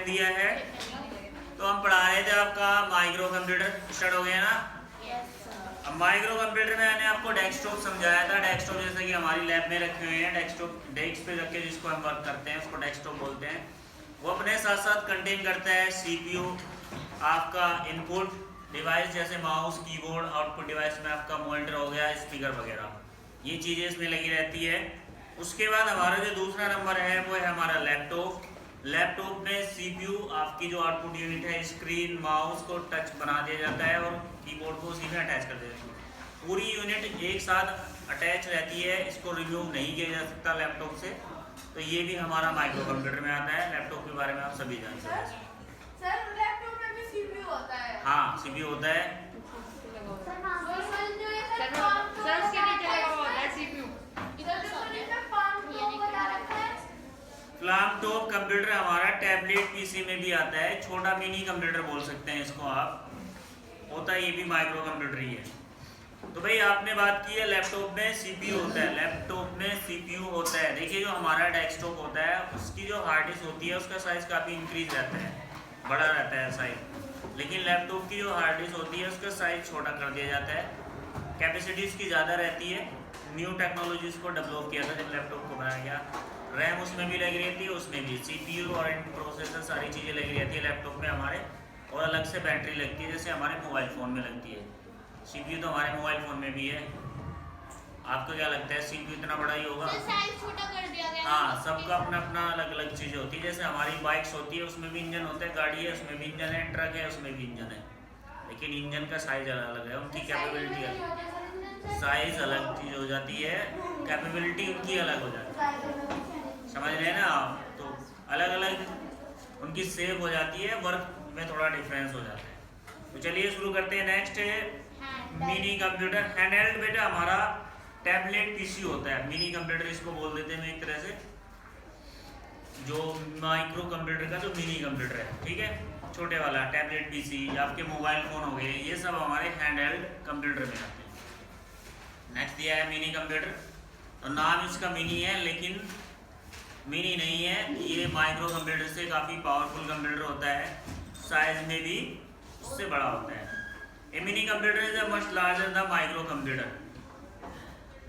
दिया है। तो हम पढ़ा रहे थे आपका माइक्रो कंप्यूटर, स्टार्ट हो गया ना। अब माइक्रो कंप्यूटर में मैंने आपको डेस्कटॉप समझाया था। डेस्कटॉप जैसे कि हमारी लैब में रखे हुए हैं, डेस्कटॉप डेस्क पे रख के जिसको हम वर्क करते हैं उसको डेस्कटॉप बोलते हैं। वो अपने साथ साथ कंटेन करता है CPU, आपका इनपुट डिवाइस जैसे माउस, कीबोर्ड, आउटपुट डिवाइस में आपका मॉनिटर हो गया, स्पीकर वगैरह, ये चीज़ें इसमें लगी रहती है। उसके बाद हमारा जो दूसरा नंबर है वो है हमारा लैपटॉप। लैपटॉप में CPU, आपकी जो आउटपुट यूनिट है, स्क्रीन, माउस को टच बना दिया जाता है और कीबोर्ड को उसी में अटैच कर देते हैं। पूरी यूनिट एक साथ अटैच रहती है, इसको रिमूव नहीं किया जा सकता लैपटॉप से। तो ये भी हमारा माइक्रो कंप्यूटर में आता है। लैपटॉप के बारे में आप सभी जानते हैं। सर लैपटॉप में भी CPU होता है। हाँ, CPU होता है। फ्लैम टॉप कंप्यूटर हमारा टैबलेट PC में भी आता है, छोटा मिनी कंप्यूटर बोल सकते हैं इसको आप, होता है ये भी माइक्रो कंप्यूटर ही है। तो भाई आपने बात की है लैपटॉप में CPU होता है, लैपटॉप में CPU होता है। देखिए जो हमारा डेस्कटॉप होता है उसकी जो हार्ड डिस्क होती है उसका साइज़ काफ़ी इंक्रीज रहता है, बड़ा रहता है साइज। लेकिन लैपटॉप की जो हार्ड डिस्क होती है उसका साइज़ छोटा कर दिया जाता है, कैपेसिटी उसकी ज़्यादा रहती है। न्यू टेक्नोलॉजीज़ को डेवलप किया था जब लैपटॉप को बनाया गया। रैम उसमें भी लगी रहती है, उसमें भी CPU और प्रोसेसर सारी चीज़ें लगी रहती है लैपटॉप में हमारे। और अलग से बैटरी लगती है जैसे हमारे मोबाइल फ़ोन में लगती है। CPU तो हमारे मोबाइल फ़ोन में भी है। आपको क्या लगता है CPU इतना बड़ा ही होगा? साइज छोटा कर दिया गया। हाँ, सबका अपना अपना अलग अलग चीज़ें होती है। जैसे हमारी बाइक्स होती है उसमें भी इंजन होता है, गाड़ी है उसमें भी इंजन है, ट्रक है उसमें भी इंजन है, लेकिन इंजन का साइज़ अलग अलग है, उनकी कैपेबिलिटी अलग, साइज़ अलग चीज़ हो जाती है, कैपेबिलिटी उनकी अलग हो जाती है, समझ रहे हैं ना आप। तो अलग अलग उनकी सेव हो जाती है, वर्क में थोड़ा डिफरेंस हो जाता है। तो चलिए शुरू करते हैं। नेक्स्ट है मिनी कंप्यूटर। हैंडहेल्ड बेटा हमारा टैबलेट PC होता है, मिनी कंप्यूटर इसको बोल देते हैं एक तरह से, जो माइक्रो कंप्यूटर का जो मिनी कंप्यूटर है, ठीक है, छोटे वाला टैबलेट PC, आपके मोबाइल फ़ोन हो गए, ये सब हमारे हैंडहेल्ड कंप्यूटर में आते हैं। नेक्स्ट दिया है मिनी कंप्यूटर। तो नाम इसका मिनी है लेकिन मिनी नहीं है, ये माइक्रो कंप्यूटर से काफ़ी पावरफुल कंप्यूटर होता है, साइज में भी उससे बड़ा होता है। A mini computer is a much larger the micro computer.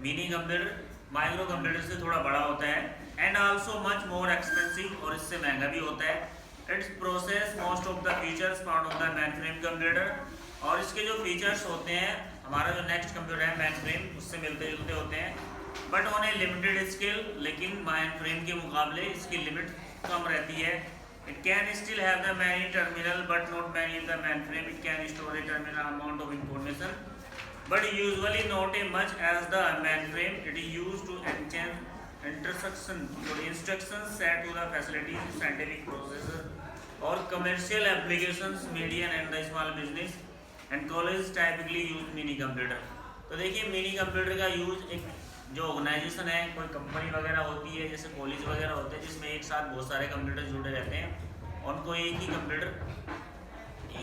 Mini computer micro computer से थोड़ा बड़ा होता है and also much more expensive, और इससे महंगा भी होता है। It's process most of the features found on the mainframe computer, और इसके जो फीचर्स होते हैं हमारा जो नेक्स्ट कंप्यूटर है मेनफ्रेम उससे मिलते जुलते होते हैं, but on A limited scale. लेकिन मेनफ्रेम के मुकाबले इसकी लिमिट कम रहती है। It can still have the many terminal but not many in the mainframe. It can store A terminal amount of information but usually not as much as the mainframe. It is used to exchange instructions set to the facilities, scientific processes or commercial applications. Medium and the small business and college typically use mini computer. तो देखिए mini computer का use एक जो organisation है, कोई company वगैरह होती है, जैसे कॉलेज वगैरह होते हैं जिसमें एक साथ बहुत सारे कंप्यूटर जुड़े रहते हैं, उनको एक ही कंप्यूटर,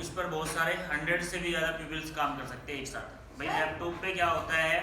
इस पर बहुत सारे 100 से भी ज़्यादा पीपल्स काम कर सकते हैं एक साथ। भाई लैपटॉप पे क्या होता है,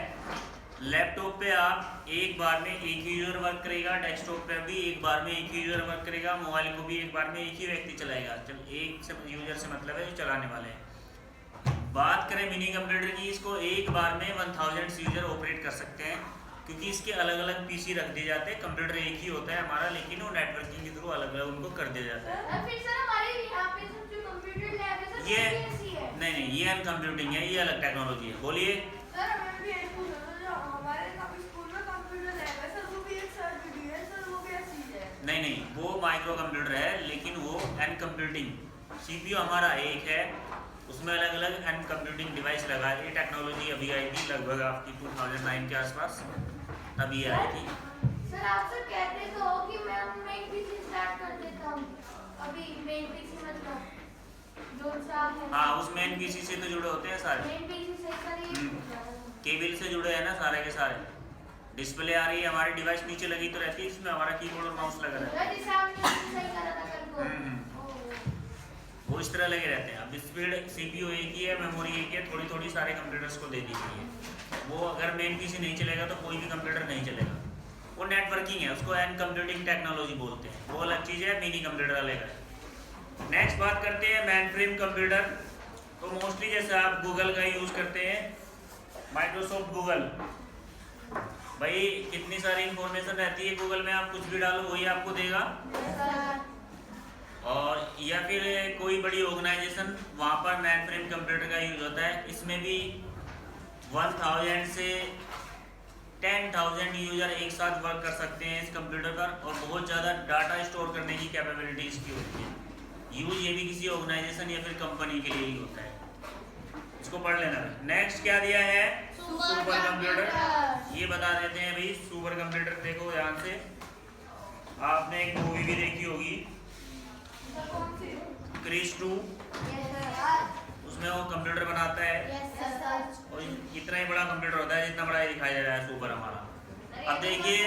लैपटॉप पे आप एक बार में एक ही यूजर वर्क करेगा, डेस्कटॉप पे भी एक बार में एक ही यूजर वर्क करेगा, मोबाइल को भी एक बार में एक ही व्यक्ति चलाएगा। चल एक से यूजर से मतलब है जो चलाने वाले हैं। बात करें मिनी कंप्यूटर की, इसको एक बार में 1000 यूजर ऑपरेट कर सकते हैं, क्योंकि इसके अलग अलग PC रख दिए जाते हैं। कंप्यूटर एक ही होता है हमारा, लेकिन वो नेटवर्किंग के थ्रू अलग अलग उनको कर दिया जाता है। फिर सर हमारे यहाँ पे जो कंप्यूटर लैब है सर ये है। नहीं, ये अनकम्प्यूटिंग है, ये अलग टेक्नोलॉजी है। बोलिए सर हमें भी एक पूछना था, जो हमारे स्कूल में कंप्यूटर लैब है सर, वो भी एक सर भी है सर, वो क्या चीज है? नहीं, वो माइक्रो कंप्यूटर है लेकिन वो अनकम्प्यूटिंग। CPU हमारा एक है, उसमें अलग अलग अनकम्प्यूटिंग डिवाइस लगा है। ये टेक्नोलॉजी अभी आई थी लगभग आपकी 2009 के आसपास, तभी आई थी। सर आप सर कहते तो हो कि मैं मेन PC स्टार्ट कर देता हूँ अभी, मेन PC मतलब जो सा है। हाँ, उस मेन PC से तो जुड़े होते हैं सारे, मेन PC से सर ये केबल से जुड़े हैं ना सारे के सारे। डिस्प्ले आ रही है, हमारी डिवाइस नीचे लगी तो रहती है, इसमें हमारा कीबोर्ड और माउस लगा रहता है। जैसे आपने सही करा था कल को, वो इस तरह लगे रहते हैं। अब स्पीड CPU एक ही है, मेमोरी एक है, थोड़ी थोड़ी सारे कंप्यूटर्स को दे दी गई है। वो अगर मेन PC नहीं चलेगा तो कोई भी कंप्यूटर नहीं चलेगा, वो नेटवर्किंग है, उसको एन कंप्यूटिंग टेक्नोलॉजी बोलते हैं। वो अलग चीज़ है, मिनी कंप्यूटर अलग है। नेक्स्ट बात करते हैं मेन फ्रेम कंप्यूटर। तो मोस्टली जैसे आप गूगल का यूज़ करते हैं, माइक्रोसॉफ्ट गूगल, भाई कितनी सारी इंफॉर्मेशन रहती है गूगल में, आप कुछ भी डालो वही आपको देगा। और या फिर कोई बड़ी ऑर्गेनाइजेशन, वहाँ पर मेन फ्रेम कंप्यूटर का यूज होता है। इसमें भी 1000 से 10,000 यूजर एक साथ वर्क कर सकते हैं इस कंप्यूटर पर, और बहुत ज़्यादा डाटा स्टोर करने की कैपेबिलिटी इसकी होती है। यूज ये भी किसी ऑर्गेनाइजेशन या फिर कंपनी के लिए ही होता है। इसको पढ़ लेना। नेक्स्ट क्या दिया है, सुपर कंप्यूटर। ये बता देते हैं भाई, सुपर कंप्यूटर देखो ध्यान से, आपने एक मूवी भी देखी होगी क्रिस 2, उसमें वो कंप्यूटर बनाता है और इतना ही बड़ा कंप्यूटर होता है जितना बड़ा ये दिखाई दे रहा है सुपर हमारा। अब देखिए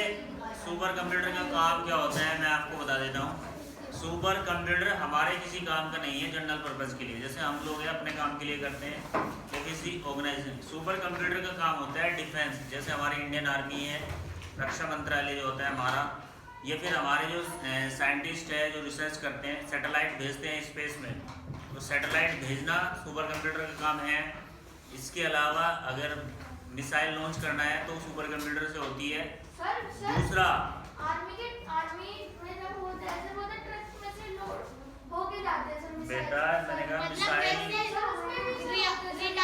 सुपर कंप्यूटर का काम क्या होता है, मैं आपको बता देता हूँ। सुपर कंप्यूटर हमारे किसी काम का नहीं है, जनरल पर्पस के लिए, जैसे हम लोग अपने काम के लिए करते हैं या किसी ऑर्गेनाइजेशन। सुपर कंप्यूटर का काम होता है डिफेंस, जैसे हमारी इंडियन आर्मी है, रक्षा मंत्रालय जो होता है हमारा, या फिर हमारे जो साइंटिस्ट है जो रिसर्च करते हैं, सैटेलाइट भेजते हैं स्पेस में, तो सैटेलाइट भेजना सुपर कंप्यूटर का काम है। इसके अलावा अगर मिसाइल लॉन्च करना है तो सुपर कंप्यूटर से होती है। दूसरा बेटा मैंने कहा मिसाइल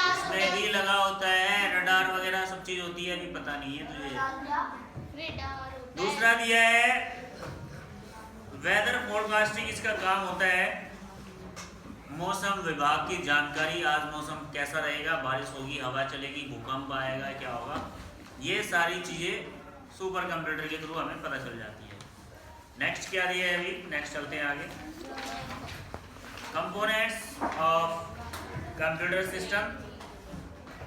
इसमें भी लगा होता है, रडार वगैरह सब चीज होती है, अभी पता नहीं है तुझे। दूसरा दिया है वेदर फोरकास्टिंग, इसका काम होता है मौसम विभाग की जानकारी, आज मौसम कैसा रहेगा, बारिश होगी, हवा चलेगी, भूकंप आएगा, क्या होगा, ये सारी चीजें सुपर कंप्यूटर के थ्रू हमें पता चल जाती है। नेक्स्ट क्या दिया है अभी, नेक्स्ट चलते हैं आगे। Components of computer system.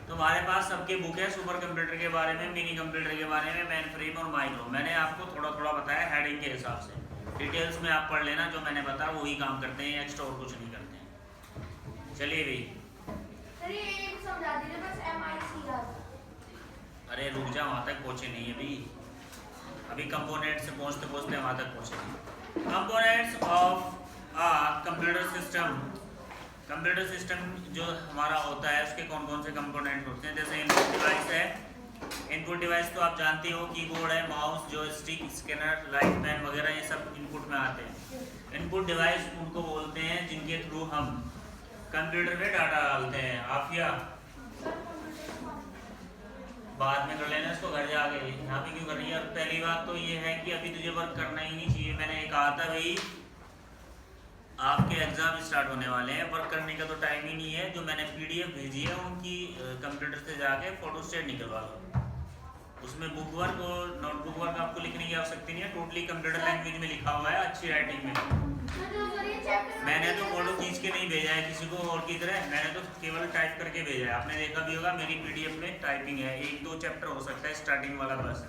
तुम्हारे पास सबके बुक है सुपर कंप्यूटर के बारे में, मिनी कंप्यूटर के बारे में, मेन फ्रेम और माइक्रो। मैंने आपको थोड़ा थोड़ा बताया हेडिंग के हिसाब से, डिटेल्स में आप पढ़ लेना, जो मैंने बताया वही काम करते हैं, एक्स्ट्रा और कुछ नहीं करते हैं। चलिए भाई अरे रुक जा, वहाँ तक पहुँचे नहीं अभी कंपोनेंट से पहुँचते पहुँचते वहाँ तक पहुँचे। Components of computer system. Computer system जो हमारा होता है उसके कौन कौन से कंपोनेंट होते हैं, जैसे इनपुट डिवाइस है। इनपुट डिवाइस तो आप जानते हो, कीबोर्ड है, mouse, joystick, scanner, light pen वगैरह, ये सब इनपुट में आते हैं। इनपुट डिवाइस उनको बोलते हैं जिनके थ्रू हम कंप्यूटर में डाटा डालते हैं। आफिया बाद में कर लेना इसको घर जाके, यहाँ पे क्यों कर रही है। और पहली बात तो ये है कि अभी तुझे वर्क करना ही नहीं चाहिए। मैंने कहा था भाई आपके एग्जाम स्टार्ट होने वाले हैं, वर्क करने का तो टाइम ही नहीं है। जो मैंने पीडीएफ भेजी है उनकी कंप्यूटर से जाके फोटो स्टेट निकलवा लो, उसमें बुक वर्क और नोटबुक वर्क आपको लिखने की आवश्यकता नहीं है, टोटली कंप्यूटर लैंग्वेज में लिखा हुआ है, अच्छी राइटिंग में। मैंने तो फोटो खींच के नहीं भेजा है किसी को और की तरह, मैंने तो केवल टाइप करके भेजा है। आपने देखा भी होगा मेरी पीडीएफ में टाइपिंग है, 1-2 चैप्टर हो सकता है स्टार्टिंग वाला बस,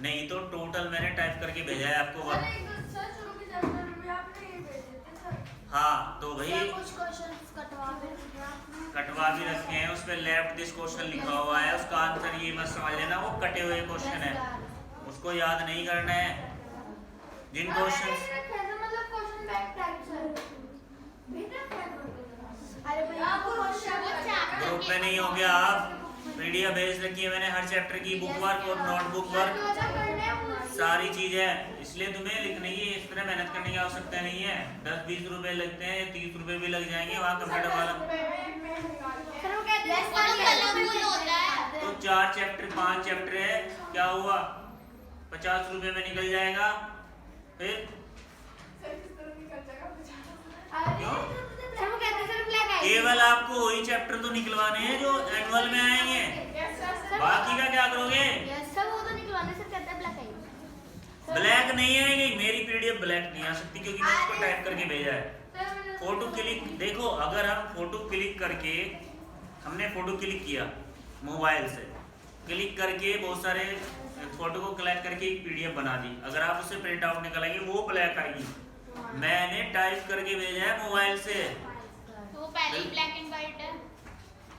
नहीं तो टोटल मैंने टाइप करके भेजा है आपको वर्क। हाँ तो भाई कटवा भी रखे हैं, उस पर लेफ्ट दिस क्वेश्चन लिखा हुआ है, उसका आंसर ये मत समझ लेना वो कटे हुए क्वेश्चन है, उसको याद नहीं करना है। जिन क्वेश्चन ग्रुप में नहीं हो गया, आप पीडीएफ भेज रखी है मैंने हर चैप्टर की, बुक वर्क और नोटबुक वर्क सारी चीजें, इसलिए तुम्हें लिखने की इस तरह मेहनत करने की आवश्यकता नहीं है। 10-20 रुपए लगते हैं, 30 रुपए भी लग जाएंगे वहाँ कंप्यूटर वाला। तो 4 चैप्टर 5 चैप्टर है, क्या हुआ 50 रुपए में निकल जाएगा। फिर केवल आपको वही चैप्टर तो निकलवाने हैं जो एनुअल में आएंगे, बाकी का क्या करोगे। ब्लैक नहीं आएगी, मेरी पीडीएफ ब्लैक नहीं आ सकती क्योंकि मैं उसको टाइप करके भेजा है। फोटो क्लिक देखो, अगर हम फोटो क्लिक करके, हमने फोटो क्लिक किया मोबाइल से, क्लिक करके बहुत सारे फोटो को कलेक्ट करके एक पीडीएफ बना दी, अगर आप उससे प्रिंट आउट निकालेंगे वो ब्लैक आएगी। मैंने टाइप करके भेजा है मोबाइल से, तो पहले ही ब्लैक एंड व्हाइट है,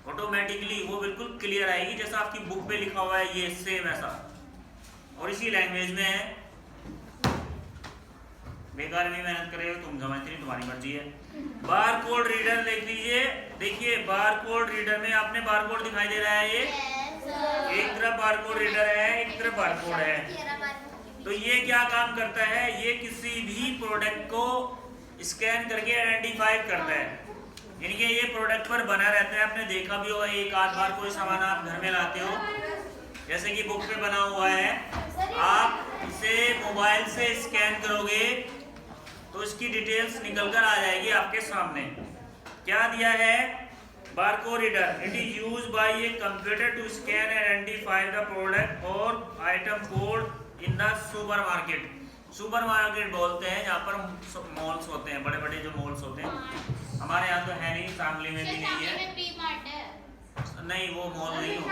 ऑटोमेटिकली वो बिल्कुल क्लियर आएगी जैसा आपकी बुक पे लिखा हुआ है, ये सेम ऐसा और इसी लैंग्वेज में है। बेकार में मेहनत कर रहे हो तुम, समझते नहीं, तुम्हारी मर्जी है। बार कोड रीडर देख लीजिए, देखिए बार कोड रीडर में आपने बार कोड दिखाई दे रहा है, ये एक तरफ बार कोड रीडर है, एक तरफ बार कोड है। तो ये क्या काम करता है, ये किसी भी प्रोडक्ट को स्कैन करके आइडेंटिफाई करता है, यानी कि ये प्रोडक्ट पर बना रहता है। आपने देखा भी होगा, एक आध बार कोई सामान आप घर में लाते हो, जैसे कि बुक पे बना हुआ है, आप इसे मोबाइल से स्कैन करोगे तो इसकी डिटेल्स निकल कर आ जाएगी आपके सामने। क्या दिया है, barcode reader, it is used by a computer to scan and identify the product और item code in the supermarket. Supermarket बोलते हैं जहाँ पर मॉल्स होते हैं, बड़े बड़े जो मॉल्स होते हैं। हमारे यहाँ तो है नहीं, शामली में भी नहीं है, नहीं वो मॉल नहीं हो,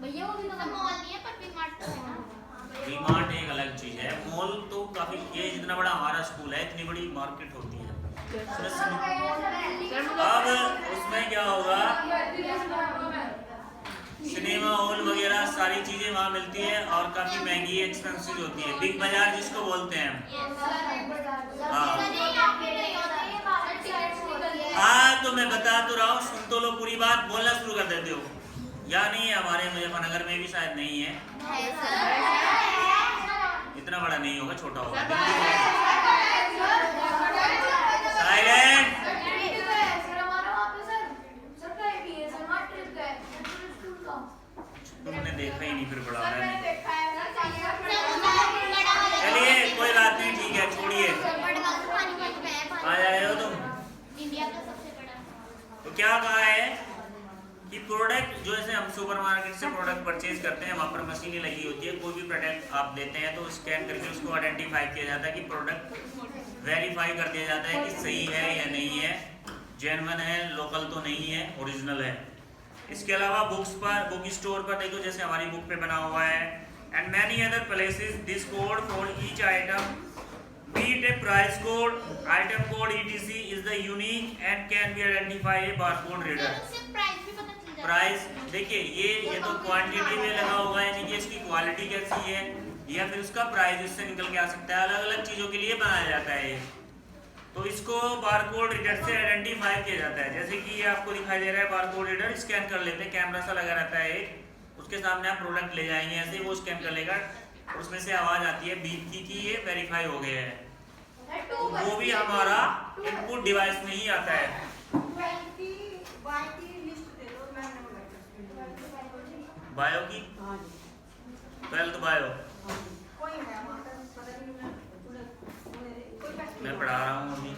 भैया वो भी तो मॉल नहीं है, पर वी-मार्ट तो है। वी-मार्ट एक अलग चीज है, मॉल तो काफी, ये जितना बड़ा हमारा स्कूल है इतनी बड़ी मार्केट होती है। अब उसमें क्या होगा, सिनेमा हॉल वगैरह सारी चीजें वहाँ मिलती है और काफी महंगी एक्सपेंसिव होती है, बिग बाजार जिसको बोलते हैं हम। हाँ तो मैं बता तो रहा हूँ, सुन तो लो पूरी बात, बोलना शुरू कर देते हो या नहीं। हमारे मुजफ्फरनगर में भी शायद नहीं है, इतना बड़ा नहीं होगा, छोटा होगा। साइलेंट। तुमने देखा ही नहीं, फिर बड़ा हो रहा है। चलिए कोई बात नहीं, ठीक है, छोड़िए। आ जाए हो तुम, इंडिया का सबसे बड़ा। तो क्या कहा है कि प्रोडक्ट जो ऐसे हम सुपरमार्केट से प्रोडक्ट परचेज करते हैं, वहाँ पर मशीनें लगी होती है, कोई भी प्रोडक्ट आप लेते हैं तो स्कैन करके उसको आइडेंटिफाई किया जाता है कि प्रोडक्ट वेरीफाई कर दिया जाता है कि सही है या नहीं है, जेन्युइन है, लोकल तो नहीं है, ओरिजिनल है। इसके अलावा बुक्स पर, बुक स्टोर पर देखो जैसे हमारी बुक पे बना हुआ है, and many other places this code for each item be it a price code, item code etc is the unique and can be identified a barcode reader। Price भी पता चल जाता है। प्राइस देखिए, ये तो क्वांटिटी में लगा होगा, यानी कि इसकी क्वालिटी कैसी है, या फिर उसका प्राइस इससे निकल के आ सकता है, अलग अलग चीजों के लिए बनाया जाता है ये। तो इसको बारकोड रीडर से आइडेंटिफाई किया जाता है। जैसे कि ये आपको दिखाई दे रहा है, बारकोड रीडर स्कैन कर लेते हैं, कैमरा सा लगा रहता है एक, उसके सामने आप प्रोडक्ट ले जाएंगे, ऐसे वो स्कैन कर लेगा, उसमें से आवाज आती है बीप की कि ये वेरीफाई हो गया है, तो वो भी हमारा इनपुट डिवाइस में ही आता है। बायो की 12th बायो मैं पढ़ा रहा हूँ अभी,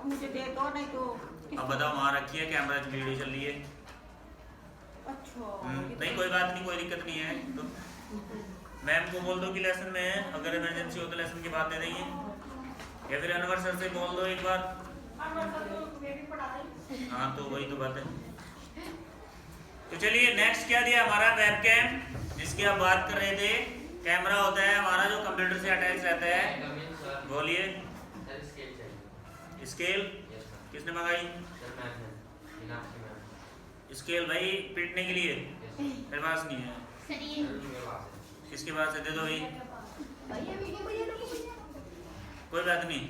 मुझे दे दो, नहीं तो अब बताओ, वहाँ रखी है, कैमरा वीडियो चल रही है। अच्छा नहीं कोई बात नहीं, कोई दिक्कत नहीं है, तो मैम को बोल दो कि लेसन में है, अगर इमरजेंसी हो तो लेसन के बाद दे देंगे, या फिर अनवर सर से बोल दो एक बार। हाँ तो वही तो बात है। तो चलिए नेक्स्ट क्या दिया हमारा, वेबकैम, जिसकी आप बात कर रहे थे। कैमरा होता है हमारा जो कंप्यूटर से अटैच रहता है। बोलिए। स्केल किसने मंगाई? स्केल भाई पीटने के लिए, मेरे पास नहीं है। किसके पास है, दे दो भाई। कोई बात नहीं।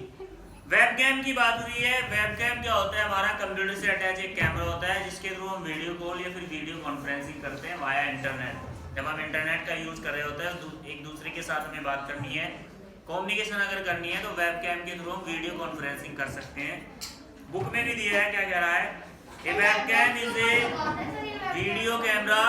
वेबकैम की बात हुई है। वेबकैम क्या होता है, हमारा कंप्यूटर से अटैच एक कैमरा होता है, जिसके थ्रू हम वीडियो कॉल या फिर वीडियो कॉन्फ्रेंसिंग करते हैं वाया इंटरनेट। जब हम इंटरनेट का यूज कर रहे होते हैं, एक दूसरे के साथ हमें बात करनी है, कम्युनिकेशन अगर करनी है, तो वेबकैम के थ्रू हम वीडियो कॉन्फ्रेंसिंग कर सकते हैं। बुक में भी दिया है, क्या कह रहा है, a webcam is a video camera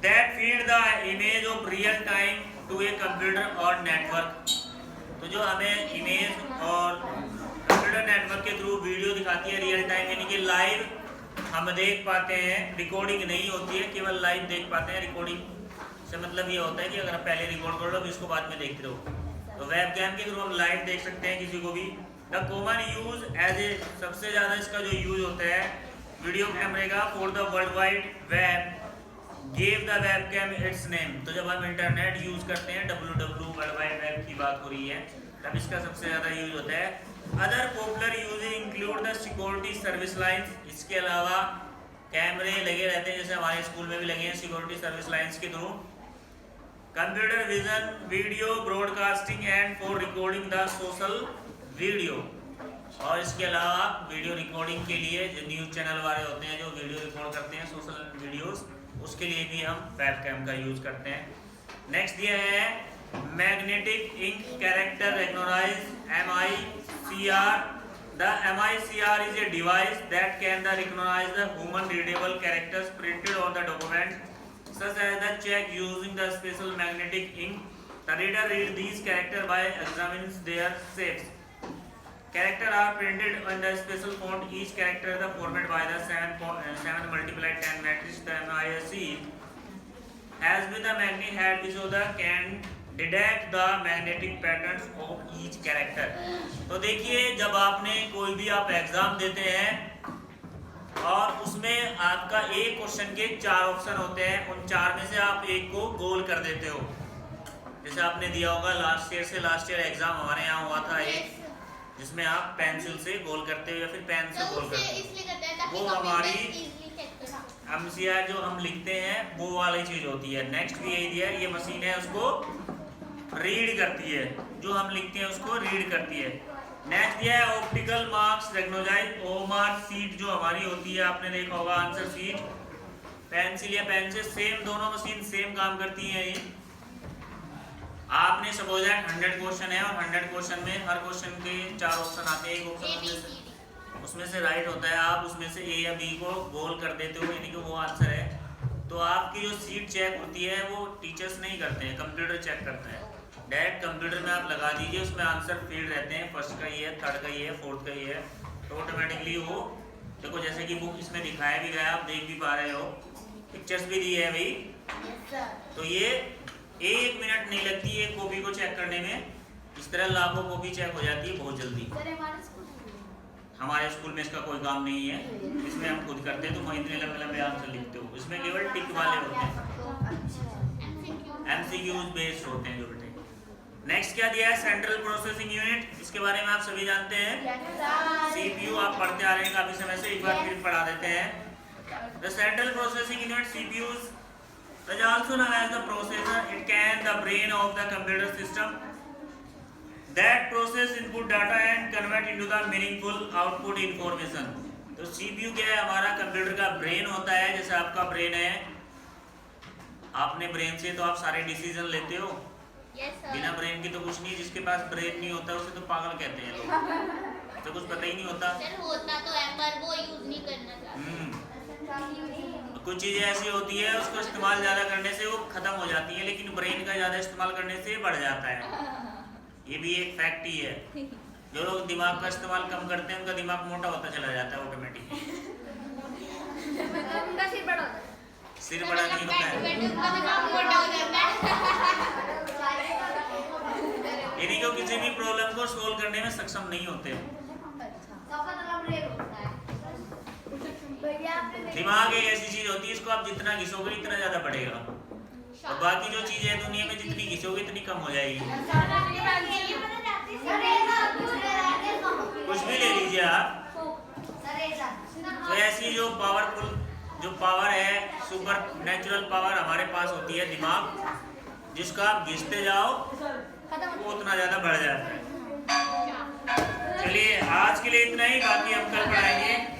that feed the image of real time to a computer और नेटवर्क। तो जो हमें इमेज और कंप्यूटर नेटवर्क के थ्रू वीडियो दिखाती है रियल टाइम, यानी कि लाइव हम देख पाते हैं, रिकॉर्डिंग नहीं होती है, केवल लाइव देख पाते हैं। रिकॉर्डिंग से मतलब ये होता है कि अगर आप पहले रिकॉर्ड कर लो फिर इसको बाद में देखते रहो। तो वेबकैम के थ्रू हम लाइव देख सकते हैं किसी को भी। The common use as a, सबसे ज़्यादा इसका जो यूज होता है वीडियो कैमरे का, for the world wide web Gave the webcam its name। तो जब हम इंटरनेट यूज करते हैं, www वर्ल्ड वाइड वेब की बात हो रही है, तब इसका सबसे ज्यादा यूज होता है। Other popular use include the security service lines. इसके अलावा कैमरे लगे रहते हैं, जैसे हमारे स्कूल में भी लगे हैं सिक्योरिटी सर्विस लाइंस के through. Computer vision, video broadcasting and for recording the social video. और इसके अलावा वीडियो रिकॉर्डिंग के लिए जो न्यूज़ चैनल वाले होते हैं जो वीडियो रिकॉर्ड करते हैं सोशल वीडियोस, उसके लिए भी हम वेबकैम का यूज करते हैं। नेक्स्ट दिया है magnetic ink character recognise MICR। The MICR is a device that can recognize the human readable characters printed on the document, such as the check using the special magnetic ink. The reader reads these characters by examining their shapes. Characters are printed in the special font. Each character is formatted by the 7 multiplied 10 matrix. The MIC has with the magnet head which can detect the magnetic patterns of each character। तो देखिए, जब आपने कोई भी आप exam देते हैं और उसमें आपका एक क्वेश्चन के 4 ऑप्शन होते हैं, उन 4 में से आप एक को गोल कर देते हो। जैसे आपने दिया होगा लास्ट ईयर एग्जाम हमारे यहाँ हुआ था एक, जिसमें आप पेंसिल से गोल करते हो या फिर पेन से गोल करते हो, वो हमारी MCR जो हम लिखते हैं वो वाली चीज होती है। नेक्स्ट भी यही दिया है, ये मशीन है उसको रीड करती है, जो हम लिखते हैं उसको रीड करती है। नेक्स्ट दिया है optical marks recognise OMR sheet जो हमारी होती है, आपने देखा होगा आंसर शीट, पेंसिल या पेन से सेम, दोनों मशीन सेम काम करती है। ये आपने सपोज है 100 क्वेश्चन है और 100 क्वेश्चन में हर क्वेश्चन के 4 ऑप्शन आते हैं, एक ऑप्शन उसमें से राइट होता है, आप उसमें से A या B को गोल कर देते हो, यानी कि वो आंसर है। तो आपकी जो सीट चेक होती है वो टीचर्स नहीं करते हैं, कंप्यूटर चेक करता है। डायरेक्ट कंप्यूटर में आप लगा दीजिए, उसमें आंसर फील्ड रहते हैं, फर्स्ट का ही है, थर्ड का ही है, फोर्थ का ही है, तो ऑटोमेटिकली वो देखो, जैसे कि बुक इसमें दिखाया भी गया, आप देख भी पा रहे हो, पिक्चर्स भी दी है भाई। तो ये 1 मिनट नहीं लगती है कॉपी को चेक करने में, इस तरह लाखों कॉपी चेक हो जाती है बहुत जल्दी। हमारे स्कूल में इसका कोई काम नहीं है, इसमें हम खुद करते हैं, तो वहीं इतने लंबे लंबे आंसर लिखते हो, इसमें केवल टिक वाले होते हैं, MCQs बेस्ड होते हैं जो बेटे। नेक्स्ट क्या दिया है, सेंट्रल प्रोसेसिंग यूनिट, इसके बारे में आप सभी जानते हैं, CPU आप पढ़ते आ रहे हैं काफी समय से, एक बार फिर पढ़ा देते हैं। The central processing unit CPUs is also known as the processor. It can the brain of the computer system that process input data and convert into the meaningful output information। तो CPU क्या है, हमारा computer का brain होता है। जैसे आपका brain है, आपने ब्रेन से तो आप सारे डिसीजन लेते हो, बिना ब्रेन की तो कुछ नहीं। जिसके पास ब्रेन नहीं होता उसे तो पागल कहते हैं लोग, तो कुछ पता ही नहीं होता। होता तो है पर वो यूज नहीं करना चाहते। कुछ चीजें ऐसी होती है उसको इस्तेमाल ज्यादा करने से वो खत्म हो जाती है, लेकिन ब्रेन का ज्यादा इस्तेमाल करने से बढ़ जाता है। ये भी एक फैक्ट ही है। जो लोग दिमाग का इस्तेमाल कम करते हैं उनका दिमाग मोटा होता चला जाता है ऑटोमेटिकली। सिर बड़ा नहीं होता है, यानी कि किसी भी प्रॉब्लम को सोल्व करने में सक्षम नहीं होते। दिमाग एक ऐसी चीज होती है, इसको आप जितना घिसोगे इतना ज्यादा बढ़ेगा, और बाकी जो चीजें हैं दुनिया में जितनी घिसोगे इतनी कम हो जाएगी। कुछ भी ले लीजिए आप, तो ऐसी जो पावरफुल जो पावर है, सुपर नेचुरल पावर हमारे पास होती है दिमाग, जिसका आप घिसते जाओ वो उतना ज्यादा बढ़ जाता है। चलिए आज के लिए इतना ही, बाकी हम कल पढ़ाएंगे।